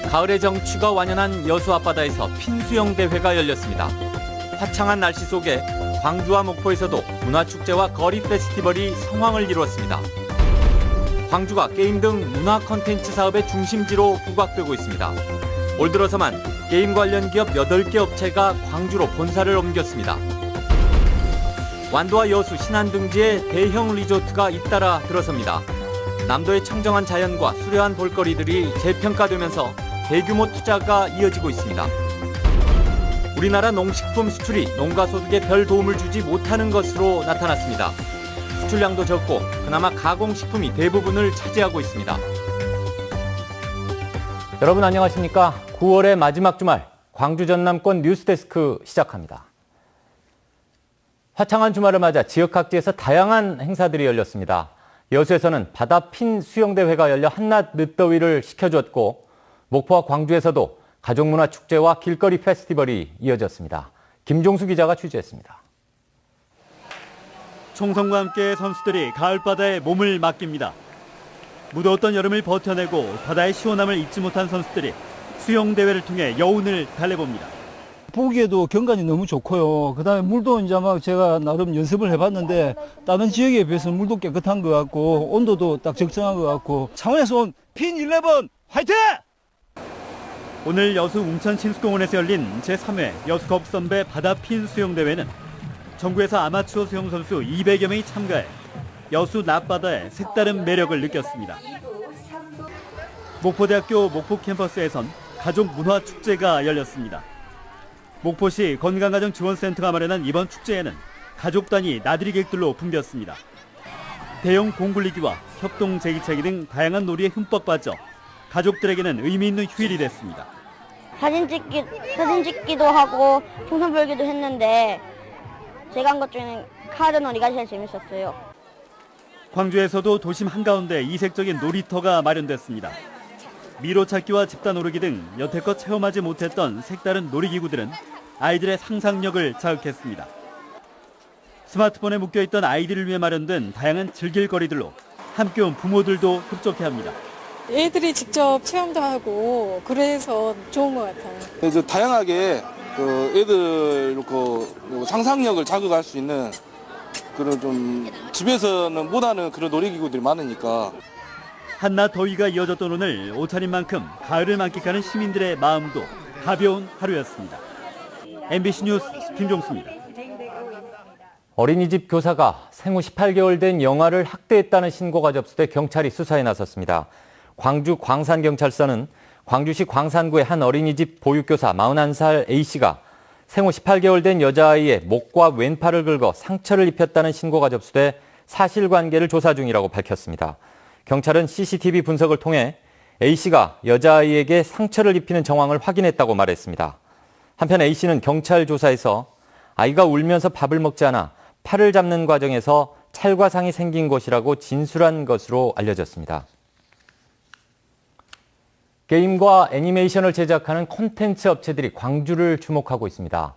가을의 정취가 완연한 여수 앞바다에서 핀수영 대회가 열렸습니다. 화창한 날씨 속에 광주와 목포에서도 문화축제와 거리 페스티벌이 성황을 이루었습니다. 광주가 게임 등 문화 콘텐츠 사업의 중심지로 부각되고 있습니다. 올 들어서만 게임 관련 기업 8개 업체가 광주로 본사를 옮겼습니다. 완도와 여수, 신안 등지에 대형 리조트가 잇따라 들어섭니다. 남도의 청정한 자연과 수려한 볼거리들이 재평가되면서 대규모 투자가 이어지고 있습니다. 우리나라 농식품 수출이 농가 소득에 별 도움을 주지 못하는 것으로 나타났습니다. 수출량도 적고 그나마 가공식품이 대부분을 차지하고 있습니다. 여러분 안녕하십니까? 9월의 마지막 주말 광주 전남권 뉴스데스크 시작합니다. 화창한 주말을 맞아 지역 각지에서 다양한 행사들이 열렸습니다. 여수에서는 바다 핀 수영대회가 열려 한낮 늦더위를 식혀줬고 목포와 광주에서도 가족문화축제와 길거리 페스티벌이 이어졌습니다. 김종수 기자가 취재했습니다. 총성과 함께 선수들이 가을바다에 몸을 맡깁니다. 무더웠던 여름을 버텨내고 바다의 시원함을 잊지 못한 선수들이 수영대회를 통해 여운을 달래봅니다. 보기에도 경관이 너무 좋고요. 그다음에 물도 이제 막 제가 나름 연습을 해봤는데 다른 지역에 비해서 물도 깨끗한 것 같고 온도도 딱 적정한 것 같고 창원에서 온 핀 11 화이팅! 오늘 여수 웅천 친수공원에서 열린 제3회 여수컵 선배 바다 핀 수영대회는 전국에서 아마추어 수영 선수 200여 명이 참가해 여수 낮바다의 색다른 매력을 느꼈습니다. 목포대학교 목포 캠퍼스에선 가족 문화 축제가 열렸습니다. 목포시 건강가정지원센터가 마련한 이번 축제에는 가족 단위 나들이객들로 붐볐습니다. 대형 공굴리기와 협동제기차기 등 다양한 놀이에 흠뻑 빠져 가족들에게는 의미 있는 휴일이 됐습니다. 사진 찍기도 하고 풍선 불기도 했는데 제가 한 것 중에는 카드 놀이가 제일 재밌었어요. 광주에서도 도심 한가운데 이색적인 놀이터가 마련됐습니다. 미로찾기와 집단 오르기 등 여태껏 체험하지 못했던 색다른 놀이기구들은 아이들의 상상력을 자극했습니다. 스마트폰에 묶여있던 아이들을 위해 마련된 다양한 즐길거리들로 함께 온 부모들도 흡족해합니다. 애들이 직접 체험도 하고 그래서 좋은 것 같아요. 이제 다양하게 애들 상상력을 자극할 수 있는 그런 좀 집에서는 못하는 그런 놀이기구들이 많으니까. 한낮 더위가 이어졌던 오늘 옷차림 만큼 가을을 만끽하는 시민들의 마음도 가벼운 하루였습니다. MBC 뉴스 김종수입니다. 어린이집 교사가 생후 18개월 된 영아를 학대했다는 신고가 접수돼 경찰이 수사에 나섰습니다. 광주 광산경찰서는 광주시 광산구의 한 어린이집 보육교사 41살 A씨가 생후 18개월 된 여자아이의 목과 왼팔을 긁어 상처를 입혔다는 신고가 접수돼 사실관계를 조사 중이라고 밝혔습니다. 경찰은 CCTV 분석을 통해 A씨가 여자아이에게 상처를 입히는 정황을 확인했다고 말했습니다. 한편 A씨는 경찰 조사에서 아이가 울면서 밥을 먹지 않아 팔을 잡는 과정에서 찰과상이 생긴 것이라고 진술한 것으로 알려졌습니다. 게임과 애니메이션을 제작하는 콘텐츠 업체들이 광주를 주목하고 있습니다.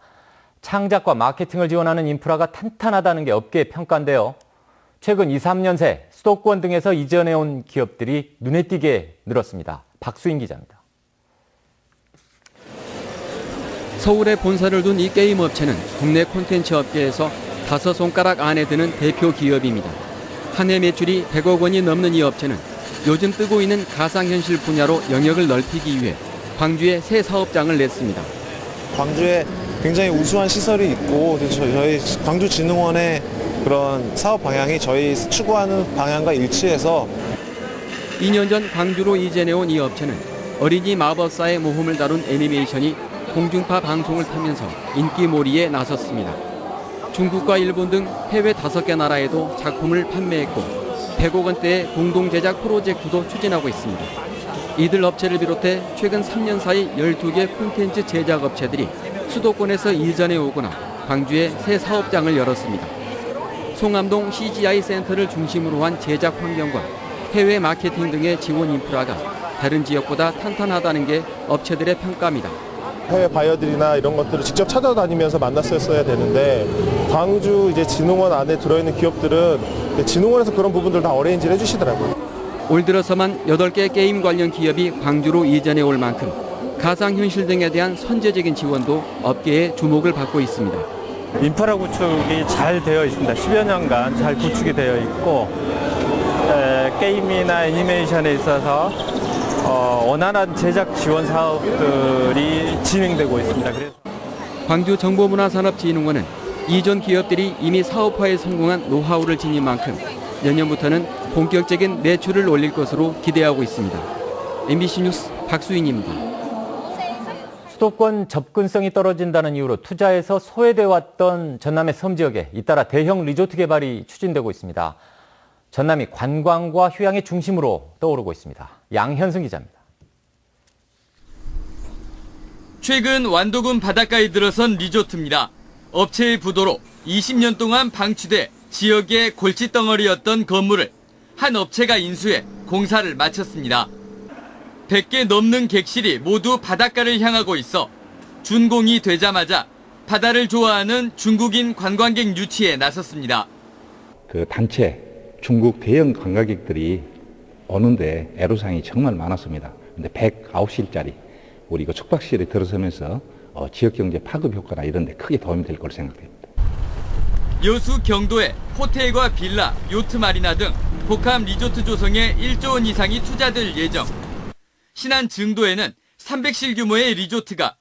창작과 마케팅을 지원하는 인프라가 탄탄하다는 게 업계의 평가인데요. 최근 2, 3년 새 수도권 등에서 이전해온 기업들이 눈에 띄게 늘었습니다. 박수인 기자입니다. 서울에 본사를 둔 이 게임 업체는 국내 콘텐츠 업계에서 5손가락 안에 드는 대표 기업입니다. 한 해 매출이 100억 원이 넘는 이 업체는 요즘 뜨고 있는 가상현실 분야로 영역을 넓히기 위해 광주에 새 사업장을 냈습니다. 광주에 굉장히 우수한 시설이 있고 저희 광주진흥원의 그런 사업 방향이 저희 추구하는 방향과 일치해서 2년 전 광주로 이전해온 이 업체는 어린이 마법사의 모험을 다룬 애니메이션이 공중파 방송을 타면서 인기몰이에 나섰습니다. 중국과 일본 등 해외 5개 나라에도 작품을 판매했고 100억 원대의 공동 제작 프로젝트도 추진하고 있습니다. 이들 업체를 비롯해 최근 3년 사이 12개 콘텐츠 제작 업체들이 수도권에서 이전해 오거나 광주에 새 사업장을 열었습니다. 송암동 CGI 센터를 중심으로 한 제작 환경과 해외 마케팅 등의 지원 인프라가 다른 지역보다 탄탄하다는 게 업체들의 평가입니다. 해외 바이어들이나 이런 것들을 직접 찾아다니면서 만났었어야 되는데 광주 진흥원 안에 들어있는 기업들은 진흥원에서 그런 부분들 다 어레인지를 해주시더라고요. 올 들어서만 8개 게임 관련 기업이 광주로 이전해 올 만큼 가상현실 등에 대한 선제적인 지원도 업계의 주목을 받고 있습니다. 인프라 구축이 잘 되어 있습니다. 10여 년간 잘 구축이 되어 있고 게임이나 애니메이션에 있어서 원활한 제작 지원 사업들이 진행되고 있습니다. 그래서 광주정보문화산업진흥원은 이전 기업들이 이미 사업화에 성공한 노하우를 지닌 만큼 내년부터는 본격적인 매출을 올릴 것으로 기대하고 있습니다. MBC 뉴스 박수인입니다. 수도권 접근성이 떨어진다는 이유로 투자에서 소외돼 왔던 전남의 섬 지역에 잇따라 대형 리조트 개발이 추진되고 있습니다. 전남이 관광과 휴양의 중심으로 떠오르고 있습니다. 양현승 기자입니다. 최근 완도군 바닷가에 들어선 리조트입니다. 업체의 부도로 20년 동안 방치돼 지역의 골칫덩어리였던 건물을 한 업체가 인수해 공사를 마쳤습니다. 100개 넘는 객실이 모두 바닷가를 향하고 있어 준공이 되자마자 바다를 좋아하는 중국인 관광객 유치에 나섰습니다. 그 단체 중국 대형 관광객들이 오는데 애로사항이 정말 많았습니다. 근데 109실짜리 우리 이거 숙박시설에 들어서면서 지역 경제 파급 효과나 이런 데 크게 도움이 될 거로 생각됩니다. 여수 경도에 호텔과 빌라, 요트 마리나 등 복합 리조트 조성에 1조 원 이상이 투자될 예정. 신안 증도에는 300실 규모의 리조트가,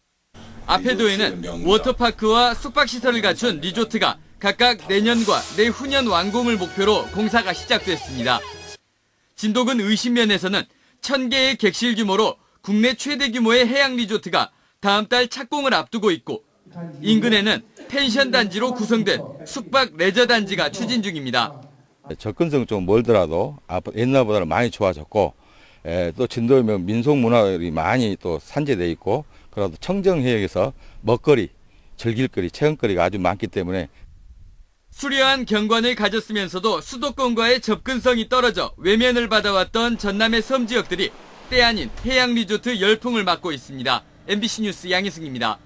아페도에는 워터파크와 숙박시설을 갖춘 리조트가 각각 내년과 내후년 완공을 목표로 공사가 시작됐습니다. 진도군 의신면에서는 1000개의 객실 규모로 국내 최대 규모의 해양 리조트가 다음 달 착공을 앞두고 있고, 인근에는 펜션 단지로 구성된 숙박 레저 단지가 추진 중입니다. 접근성 좀 멀더라도 옛날보다는 많이 좋아졌고, 또 진도면 민속 문화들이 많이 또 산재되어 있고, 그래도 청정해역에서 먹거리, 즐길거리, 체험거리가 아주 많기 때문에 수려한 경관을 가졌으면서도 수도권과의 접근성이 떨어져 외면을 받아왔던 전남의 섬 지역들이 때 아닌 해양 리조트 열풍을 맞고 있습니다. MBC 뉴스 양희승입니다.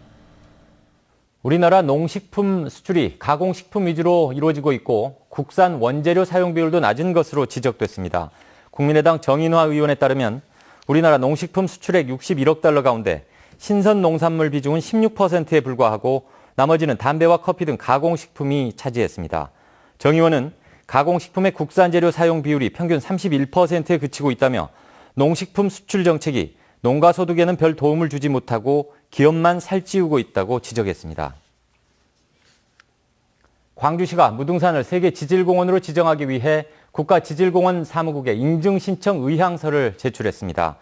우리나라 농식품 수출이 가공식품 위주로 이루어지고 있고 국산 원재료 사용 비율도 낮은 것으로 지적됐습니다. 국민의당 정인화 의원에 따르면 우리나라 농식품 수출액 61억 달러 가운데 신선 농산물 비중은 16%에 불과하고 나머지는 담배와 커피 등 가공식품이 차지했습니다. 정 의원은 가공식품의 국산 재료 사용 비율이 평균 31%에 그치고 있다며 농식품 수출 정책이 농가 소득에는 별 도움을 주지 못하고 기업만 살찌우고 있다고 지적했습니다. 광주시가 무등산을 세계 지질공원으로 지정하기 위해 국가지질공원 사무국에 인증 신청 의향서를 제출했습니다.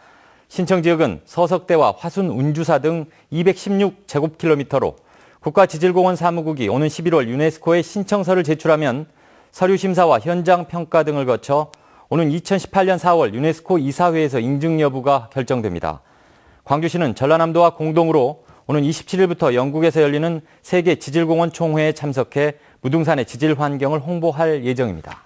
신청 지역은 서석대와 화순 운주사 등 216제곱킬로미터로 국가지질공원 사무국이 오는 11월 유네스코에 신청서를 제출하면 서류 심사와 현장 평가 등을 거쳐 오는 2018년 4월 유네스코 이사회에서 인증 여부가 결정됩니다. 광주시는 전라남도와 공동으로 오는 27일부터 영국에서 열리는 세계 지질공원 총회에 참석해 무등산의 지질 환경을 홍보할 예정입니다.